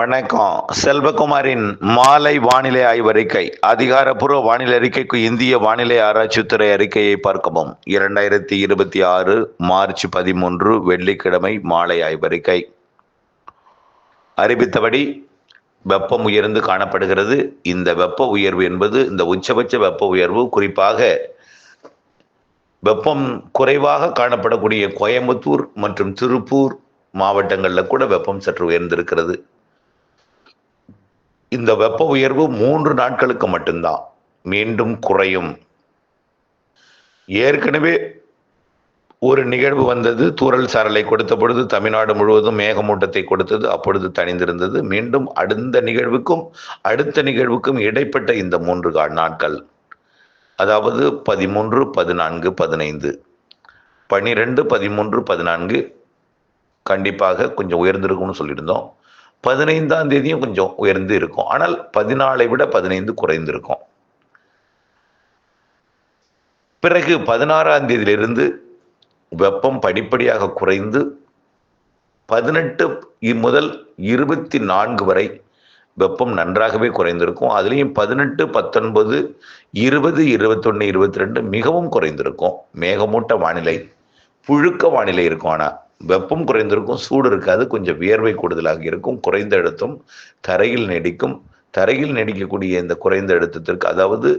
வணக்கம். செல்வகுமாரின் மாலை வானிலை ஆய்வறிக்கை. அதிகாரப்பூர்வ வானிலை அறிக்கைக்கு இந்திய வானிலை ஆராய்ச்சித்துறை அறிக்கையை பார்க்கவும். 2026 மார்ச் 13 வெள்ளிக்கிழமை மாலை ஆய்வறிக்கை. அறிவித்தபடி வெப்பம் உயர்ந்து காணப்படுகிறது. இந்த வெப்ப உயர்வு என்பது, இந்த உச்சபட்ச வெப்ப உயர்வு குறிப்பாக வெப்பம் குறைவாக காணப்படக்கூடிய கோயம்புத்தூர் மற்றும் திருப்பூர் மாவட்டங்களில் கூட வெப்பம் சற்று உயர்ந்திருக்கிறது. இந்த வெப்ப உயர்வு 3 நாட்களுக்கு மட்டும்தான், மீண்டும் குறையும். ஏற்கனவே ஒரு நிகழ்வு வந்தது, தூறல் சாரலை கொடுத்த பொழுது தமிழ்நாடு முழுவதும் மேகமூட்டத்தை கொடுத்தது, அப்பொழுது தணிந்திருந்தது. மீண்டும் அடுத்த நிகழ்வுக்கும் இடைப்பட்ட இந்த 3 நாட்கள், அதாவது 13, 14, 15, 12, 13, 14 கண்டிப்பாக கொஞ்சம் உயர்ந்திருக்கும்னு சொல்லியிருந்தோம். 15ஆம் தேதியும் கொஞ்சம் உயர்ந்து இருக்கும். ஆனால் 14ஐ விட 15 குறைந்திருக்கும். பிறகு 16ஆம் தேதியிலிருந்து வெப்பம் படிப்படியாக குறைந்து 18 முதல் 24 வரை வெப்பம் நன்றாகவே குறைந்திருக்கும். அதுலேயும் 18, 19, 20, 21, 22 மிகவும் குறைந்திருக்கும். மேகமூட்ட வானிலை, புழுக்க வானிலை இருக்கும். ஆனால் வெப்பம் குறைந்திருக்கும், சூடு இருக்காது, கொஞ்சம் வியர்வை கூடுதலாக இருக்கும். குறைந்த அழுத்தம் தரையில் நீடிக்கும். தரையில் நீடிக்கக்கூடிய இந்த குறைந்த அழுத்தத்திற்கு, அதாவது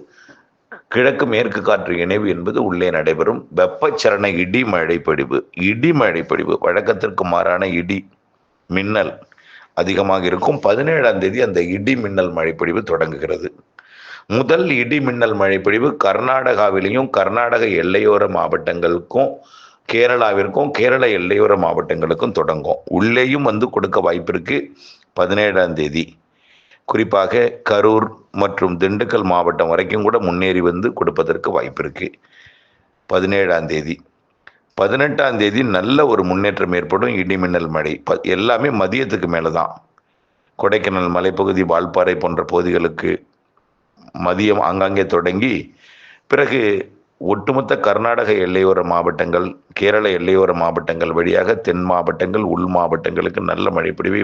கிழக்கு மேற்கு காற்று இணைவு என்பது உள்ளே நடைபெறும். வெப்பச்சலன இடிமழை பொழிவு வழக்கத்திற்கு மாறான இடி மின்னல் அதிகமாக இருக்கும். 17ஆம் தேதி அந்த இடி மின்னல் மழைப்பொழிவு தொடங்குகிறது. முதல் இடி மின்னல் மழைப்பொழிவு கர்நாடகாவிலையும் கர்நாடக எல்லையோர மாவட்டங்களுக்கும் கேரளாவிற்கும் கேரள எல்லையோர மாவட்டங்களுக்கும் தொடங்கும். உள்ளேயும் வந்து கொடுக்க வாய்ப்பு இருக்கு. 17ஆம் தேதி குறிப்பாக கரூர் மற்றும் திண்டுக்கல் மாவட்டம் வரைக்கும் கூட முன்னேறி வந்து கொடுப்பதற்கு வாய்ப்பு இருக்கு. 17ஆம் தேதி 18ஆம் தேதி நல்ல ஒரு முன்னேற்றம் ஏற்படும். இடிமின்னல் மழை எல்லாமே மதியத்துக்கு மேலே தான். கொடைக்கானல் மலைப்பகுதி, வால்பாறை போன்ற பகுதிகளுக்கு மதியம் ஆங்காங்கே தொடங்கி, பிறகு ஒட்டுமொத்த கர்நாடக எல்லையோர மாவட்டங்கள், கேரள எல்லையோர மாவட்டங்கள் வழியாக தென் மாவட்டங்கள், உள் மாவட்டங்களுக்கு நல்ல மழைப்பொழிவை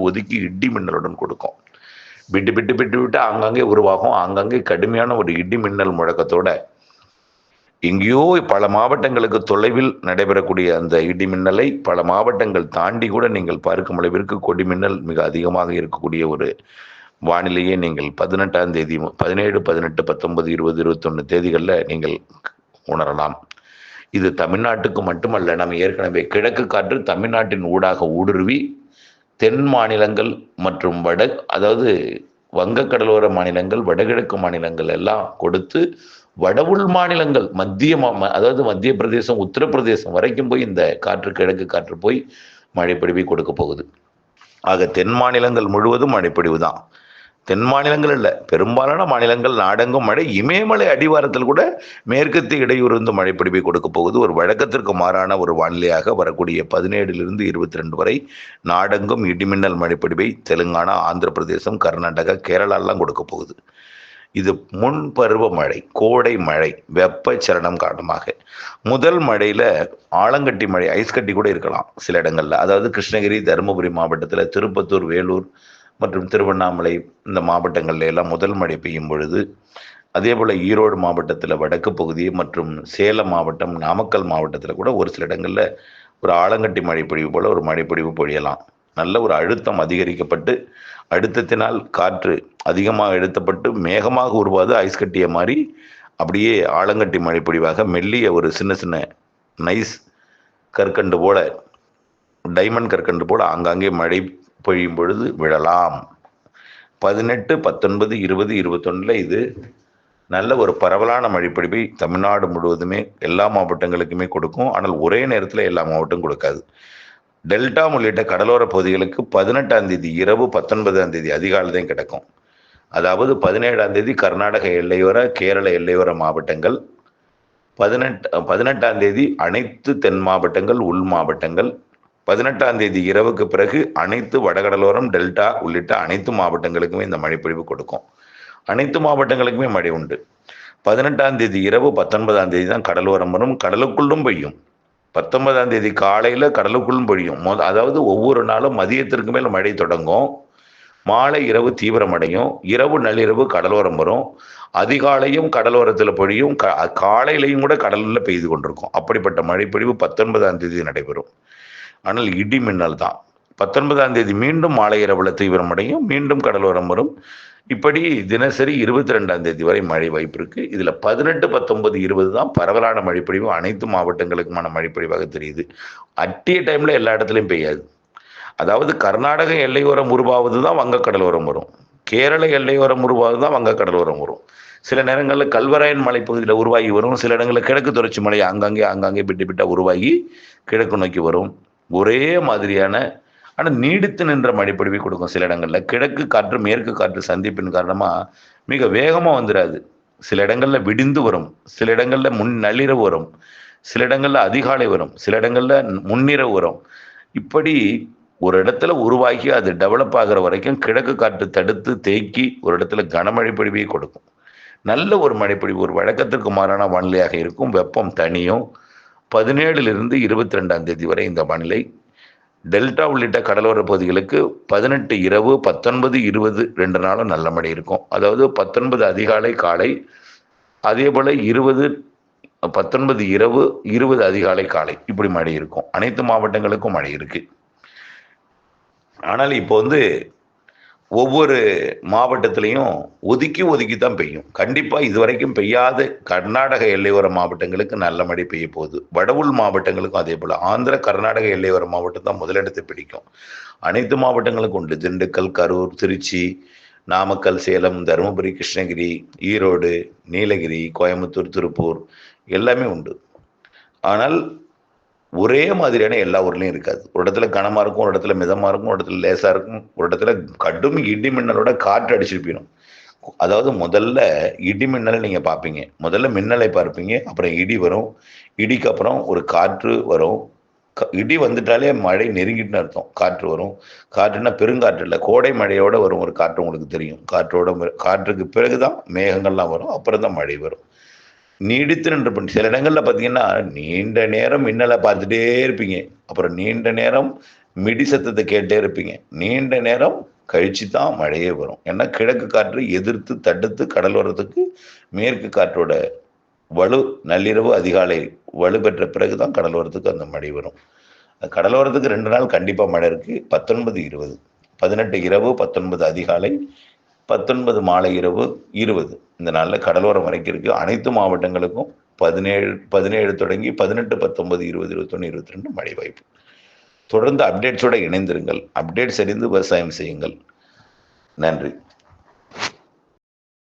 ஒதுக்கி இடி மின்னலுடன் கொடுக்கும். விட்டு ஆங்காங்கே உருவாகும். ஆங்காங்கே கடுமையான ஒரு இடி மின்னல் முழக்கத்தோட எங்கேயோ பல மாவட்டங்களுக்கு தொலைவில் நடைபெறக்கூடிய அந்த இடி மின்னலை பல மாவட்டங்கள் தாண்டி கூட நீங்கள் பார்க்கும் அளவிற்கு கொடி மின்னல் மிக அதிகமாக இருக்கக்கூடிய ஒரு வானிலையை நீங்கள் 18ஆம் தேதி 17, 18, 19, 20, 21 தேதிகளில் நீங்கள் உணரலாம். இது தமிழ்நாட்டுக்கு மட்டுமல்ல. நம்ம ஏற்கனவே கிழக்கு காற்று தமிழ்நாட்டின் ஊடாக ஊடுருவி தென் மாநிலங்கள் மற்றும் அதாவது வங்கக்கடலோர மாநிலங்கள், வடகிழக்கு மாநிலங்கள் எல்லாம் கொடுத்து வடவுள் மாநிலங்கள், அதாவது மத்திய பிரதேசம், உத்தரப்பிரதேசம் வரைக்கும் போய் இந்த கிழக்கு காற்று போய் மழைப்பொழிவை கொடுக்க போகுது. ஆக தென் மாநிலங்கள் முழுவதும் மழைப்பொழிவு தான். தென் மாநிலங்கள் இல்லை, பெரும்பாலான மாநிலங்கள் நாடெங்கும் மழை. இமயமலை அடிவாரத்தில் கூட மேற்கத்திய இடையூறு மழைப்பொழிவை கொடுக்க போகுது. ஒரு வழக்கத்திற்கு மாறான ஒரு வானிலையாக வரக்கூடிய 17லிருந்து 22 வரை நாடெங்கும் இடிமின்னல் மழைப்பொழிவை தெலுங்கானா, ஆந்திர பிரதேசம், கர்நாடகா, கேரளாலாம் கொடுக்க போகுது. இது முன்பருவ மழை, கோடை மழை, வெப்பச்சலனம் காரணமாக. முதல் மழையில் ஆலங்கட்டி மழை, ஐஸ் கட்டி கூட இருக்கலாம் சில இடங்களில். அதாவது கிருஷ்ணகிரி, தருமபுரி மாவட்டத்தில், திருப்பத்தூர், வேலூர் மற்றும் திருவண்ணாமலை இந்த மாவட்டங்கள்ல எல்லாம் முதல் மழை பெய்யும் பொழுது, அதே போல் ஈரோடு மாவட்டத்தில் வடக்கு பகுதி மற்றும் சேலம் மாவட்டம், நாமக்கல் மாவட்டத்தில் கூட ஒரு சில இடங்களில் ஒரு ஆலங்கட்டி மழைப்பொழிவு போல் ஒரு மழைப்பொழிவு பொழியலாம். நல்ல ஒரு அழுத்தம் அதிகரிக்கப்பட்டு, அழுத்தத்தினால் காற்று அதிகமாக அழுத்தப்பட்டு மேகமாக உருவாது, ஐஸ் கட்டிய மாதிரி அப்படியே ஆலங்கட்டி மழைப்பொழிவாக மெல்லிய ஒரு சின்ன நைஸ் கற்கண்டு போல, டைமண்ட் கற்கண்டு போல ஆங்காங்கே மழை பொழியும் பொழுது விழலாம். 18, 19, 20, 21 இது நல்ல ஒரு பரவலான மழைப்பொழிவை தமிழ்நாடு முழுவதுமே எல்லா மாவட்டங்களுக்குமே கொடுக்கும். ஆனால் ஒரே நேரத்தில் எல்லா மாவட்டம் கொடுக்காது. டெல்டா உள்ளிட்ட கடலோர பகுதிகளுக்கு 18ஆம் தேதி இரவு, 19ஆம் தேதி அதிகாலையும் கிடைக்கும். அதாவது 17ஆம் தேதி கர்நாடக எல்லையோர, கேரள எல்லையோர மாவட்டங்கள், 18ஆம் தேதி அனைத்து தென் மாவட்டங்கள், உள் மாவட்டங்கள், 18ஆம் தேதி இரவுக்கு பிறகு அனைத்து வடகடலோரம், டெல்டா உள்ளிட்ட அனைத்து மாவட்டங்களுக்குமே இந்த மழைப்பொழிவு கொடுக்கும். அனைத்து மாவட்டங்களுக்குமே மழை உண்டு. 18ஆம் தேதி இரவு, 19ஆம் தேதி தான் கடலோரம் வரும். கடலுக்குள்ளும் பெய்யும். 19ஆம் தேதி காலையில் கடலுக்குள்ளும் பொழியும். அதாவது ஒவ்வொரு நாளும் மதியத்திற்கு மேல் மழை தொடங்கும். மாலை இரவு தீவிரமடையும், இரவு நள்ளிரவு கடலோரம் வரும், அதிகாலையும் கடலோரத்தில் பொழியும், காலையிலையும் கூட கடலில் பெய்து கொண்டிருக்கும். அப்படிப்பட்ட மழைப்பொழிவு 19ஆம் தேதி நடைபெறும். ஆனால் இடி மின்னல் தான். 19ஆம் தேதி மீண்டும் மாலை இரவில் தீவிரமடையும், மீண்டும் கடலோரம் வரும். இப்படி தினசரி 22ஆம் தேதி வரை மழை வாய்ப்பு இருக்கு. இதுல 18, 19, 20 தான் பரவலான மழைப்பொழிவு, அனைத்து மாவட்டங்களுக்குமான மழைப்பொழிவாக தெரியுது. அட்டிய டைம்ல எல்லா இடத்துலையும் பெய்யாது. அதாவது கர்நாடக எல்லையோரம் உருவாவது தான் வங்கக்கடலோரம் வரும், கேரள எல்லையோரம் உருவாவது தான் வங்கக்கடலோரம் வரும். சில நேரங்களில் கல்வராயன் மலைப்பகுதியில் உருவாகி வரும், சில இடங்களில் கிழக்கு தொடர்ச்சி மலை ஆங்காங்கே பிட்டு பிட்டா உருவாகி கிழக்கு நோக்கி வரும். ஒரே மாதிரியான ஆனால் நீடித்து நின்ற மழைப்பொழிவை கொடுக்கும். சில இடங்களில் கிழக்கு காற்று மேற்கு காற்று சந்திப்பின் காரணமாக மிக வேகமாக வந்துடாது. சில இடங்களில் விடிந்து வரும், சில இடங்களில் நள்ளிரவு வரும், சில இடங்களில் அதிகாலை வரும், சில இடங்களில் முன்னிரவு வரும். இப்படி ஒரு இடத்துல உருவாகி அது டெவலப் ஆகிற வரைக்கும் கிழக்கு காற்று தடுத்து தேக்கி ஒரு இடத்துல கனமழை பொழிவை கொடுக்கும். நல்ல ஒரு மழைப்பொழிவு, ஒரு வழக்கத்திற்கு மாறான வானிலையாக இருக்கும். வெப்பம் தனியும். 17 to 22ஆம் தேதி வரை இந்த வானிலை. டெல்டா உள்ளிட்ட கடலோர பகுதிகளுக்கு 18 இரவு, 19, 20 2 நாளும் நல்ல மழை இருக்கும். அதாவது 19 அதிகாலை காலை, அதே போல 20, 19 இரவு, 20 அதிகாலை காலை, இப்படி மழை இருக்கும். அனைத்து மாவட்டங்களுக்கும் மழை இருக்கு. ஆனால் இப்போ ஒவ்வொரு மாவட்டத்திலையும் ஒதுக்கி தான் பெய்யும். கண்டிப்பா இதுவரைக்கும் பெய்யாத கர்நாடக எல்லையோர மாவட்டங்களுக்கு நல்ல மழை பெய்ய போகுது. வடவுள் மாவட்டங்களுக்கும் அதே போல. ஆந்திர கர்நாடக எல்லையோர மாவட்டம் தான் முதலிடத்தை பிடிக்கும். அனைத்து மாவட்டங்களுக்கும் உண்டு. திண்டுக்கல், கரூர், திருச்சி, நாமக்கல், சேலம், தருமபுரி, கிருஷ்ணகிரி, ஈரோடு, நீலகிரி, கோயம்புத்தூர், திருப்பூர் எல்லாமே உண்டு. ஆனால் ஒரே மாதிரியான எல்லா ஊர்லையும் இருக்காது. ஒரு இடத்துல கனமா இருக்கும், ஒரு இடத்துல மிதமா இருக்கும், ஒரு இடத்துல லேசா இருக்கும், ஒரு இடத்துல கடும் இடி மின்னலோட காற்று அடிச்சுட்டு போயிடும். அதாவது முதல்ல இடி மின்னலை நீங்க பார்ப்பீங்க, முதல்ல மின்னலை பார்ப்பீங்க, அப்புறம் இடி வரும், இடிக்கு அப்புறம் ஒரு காற்று வரும். இடி வந்துட்டாலே மழை நெருங்கிட்டுன்னு அர்த்தம். காற்று வரும். காற்றுன்னா பெருங்காற்று இல்லை, கோடை மழையோட வரும் ஒரு காற்று, உங்களுக்கு தெரியும். காற்றுக்கு பிறகுதான் மேகங்கள்லாம் வரும், அப்புறம் தான் மழை வரும். நீடித்து நின்று பண்ணி சில இடங்கள்ல பார்த்தீங்கன்னா நீண்ட நேரம் மின்னலை பார்த்துட்டே இருப்பீங்க, அப்புறம் நீண்ட நேரம் மிடி சத்தத்தை கேட்டே இருப்பீங்க, நீண்ட நேரம் கழிச்சு தான் மழையே வரும். ஏன்னா கிழக்கு காற்று எதிர்த்து தடுத்து கடலோரத்துக்கு மேற்கு காற்றோட வலு நள்ளிரவு அதிகாலை வலு பெற்ற பிறகுதான் கடலோரத்துக்கு அந்த மழை வரும். கடலோரத்துக்கு 2 நாள் கண்டிப்பா மழை இருக்கு. 19, 20, 18 இரவு, 19 அதிகாலை, 19 மாலை இரவு, 20 இந்த நாளில் கடலோரம் வரைக்கும் இருக்கு. அனைத்து மாவட்டங்களுக்கும் 17 தொடங்கி 18, 19, 20, 21, 22 மழை வாய்ப்பு. தொடர்ந்து அப்டேட்ஸோட இணைந்திருங்கள். அப்டேட்ஸ் அறிந்து விவசாயம் செய்யுங்கள். நன்றி.